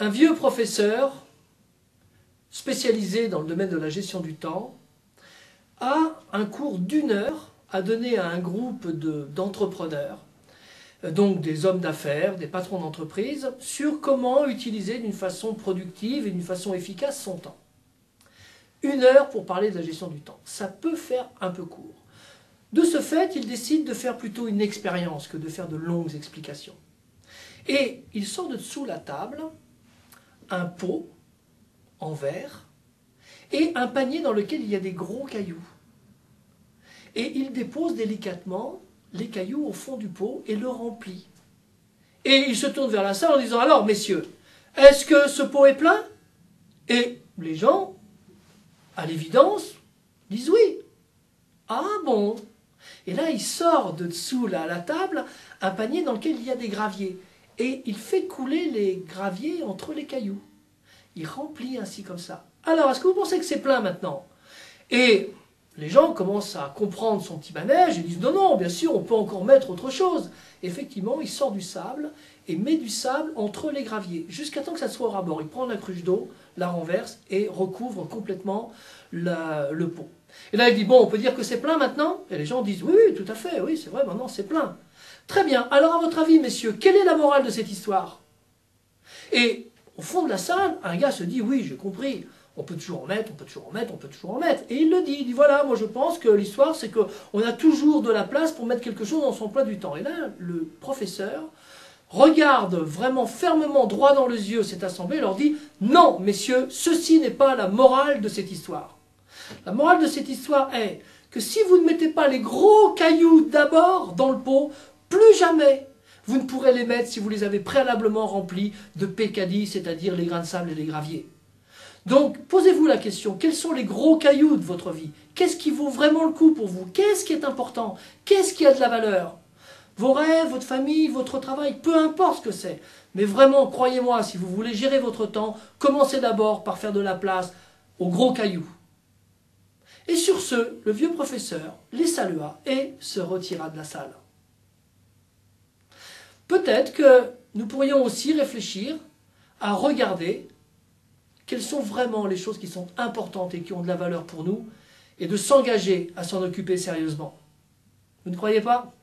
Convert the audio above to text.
Un vieux professeur spécialisé dans le domaine de la gestion du temps a un cours d'1 heure à donner à un groupe d'entrepreneurs, donc des hommes d'affaires, des patrons d'entreprise, sur comment utiliser d'une façon productive et d'une façon efficace son temps. 1 heure pour parler de la gestion du temps. Ça peut faire un peu court. De ce fait, il décide de faire plutôt une expérience que de faire de longues explications. Et il sort de dessous la table un pot en verre et un panier dans lequel il y a des gros cailloux. Et il dépose délicatement les cailloux au fond du pot et le remplit. Et il se tourne vers la salle en disant « Alors, messieurs, est-ce que ce pot est plein ?» Et les gens, à l'évidence, disent « Oui. » Ah bon? Et là, il sort de dessous la table un panier dans lequel il y a des graviers. Et il fait couler les graviers entre les cailloux. Il remplit ainsi comme ça. Alors, est-ce que vous pensez que c'est plein maintenant? Et les gens commencent à comprendre son petit manège et disent non, non, bien sûr, on peut encore mettre autre chose. Effectivement, il sort du sable et met du sable entre les graviers, jusqu'à temps que ça soit au rabord. Il prend la cruche d'eau, la renverse et recouvre complètement le pot. Et là, il dit bon, on peut dire que c'est plein maintenant? Et les gens disent oui, oui, tout à fait, oui, c'est vrai, maintenant c'est plein. Très bien, alors à votre avis, messieurs, quelle est la morale de cette histoire? Et au fond de la salle, un gars se dit oui, j'ai compris. On peut toujours en mettre, on peut toujours en mettre, on peut toujours en mettre. Et il le dit, il dit voilà, moi je pense que l'histoire c'est qu'on a toujours de la place pour mettre quelque chose dans son emploi du temps. Et là, le professeur regarde vraiment fermement droit dans les yeux cette assemblée et leur dit non, messieurs, ceci n'est pas la morale de cette histoire. La morale de cette histoire est que si vous ne mettez pas les gros cailloux d'abord dans le pot, plus jamais vous ne pourrez les mettre si vous les avez préalablement remplis de pécadilles, c'est-à-dire les grains de sable et les graviers. Donc, posez-vous la question, quels sont les gros cailloux de votre vie? Qu'est-ce qui vaut vraiment le coup pour vous? Qu'est-ce qui est important? Qu'est-ce qui a de la valeur? Vos rêves, votre famille, votre travail, peu importe ce que c'est. Mais vraiment, croyez-moi, si vous voulez gérer votre temps, commencez d'abord par faire de la place aux gros cailloux. Et sur ce, le vieux professeur les salua et se retira de la salle. Peut-être que nous pourrions aussi réfléchir à regarder quelles sont vraiment les choses qui sont importantes et qui ont de la valeur pour nous, et de s'engager à s'en occuper sérieusement. Vous ne croyez pas ?